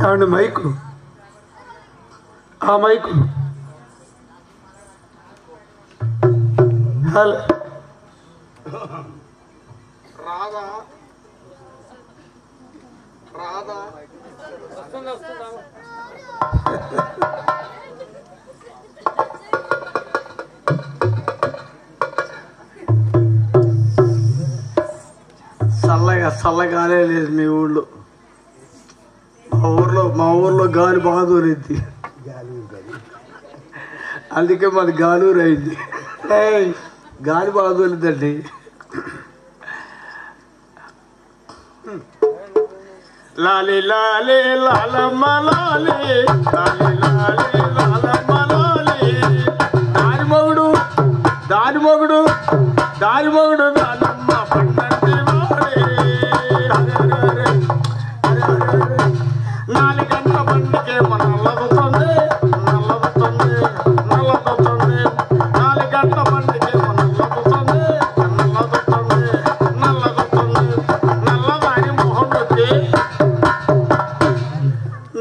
ఏమండి మైకు ఆ mic hello Radha Radha చల్లగానే లేదు మీ ఊళ్ళో. మా ఊర్లో గాలి బాగా దూరింది, అందుకే మాది గాలూరు అయింది. గాలి బాగా దూరిందండి. లాలి లాలి లాలమ్మ లాలి లాలి లాలి లాలమ్మ లాలి దారి మొగుడు దానమ్మ పండంటి వాడే 4 గంటల బండికే నల్లదుతుంది 4 గంటల బండికే నల్లదుతుంది నల్లదాని మొహం వచ్చి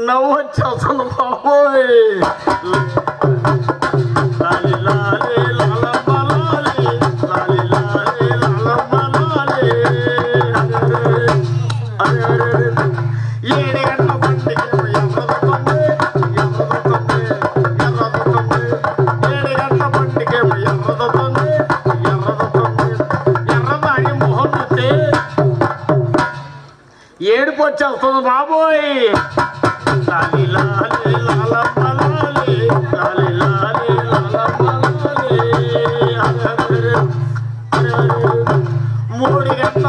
నవ్వు వచ్చేస్తుంది బాబోయ్. లాలి లాలి లాలమ్మ లాలి లాలి లాలి లాలమ్మ లాలి 7 గంటల బండికి ఎర్రదుతుంది 7 గంటల బండికి ఎర్రదుతుంది ఎర్రదాని మొహం చూస్తే ఏడుపు వచ్చేస్తుంది బాబోయ్. లాలి లాలి లాలమ్మ లాలి లాలి లాలి లాలమ్మ లాలి 3 గంటల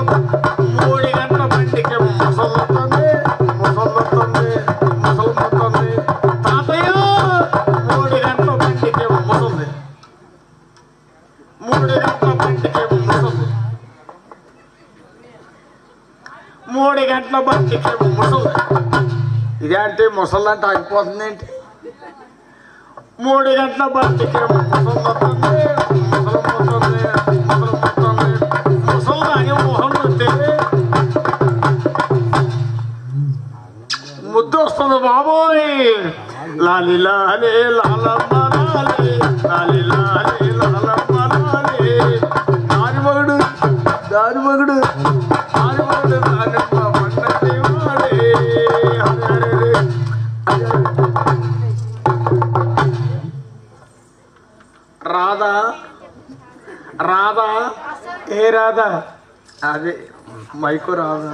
బండికి ముసలుతుంది తాతయ్య 3 గంటల బండికి ముసలి 3 గంటల బండికి ముసలి 3 గంటల బండికి ముసలి. ఇదేంటి ముసలంటే ఆగిపోతుంది ఏంటి? 3 గంటల బండికి ముసలుతుంది ముసలిదాని మొహం ఉంటే ముద్దు వస్తుంది బాబోయ్. లాలి లాలి లాలమ్మ లాలి లాలి లాలి లాలమ్మ లాలి దాని మగుడు దానమ్మ పండంటి వాడే. రాధా రాధా ఏ రాధా అదే మైకు రాధా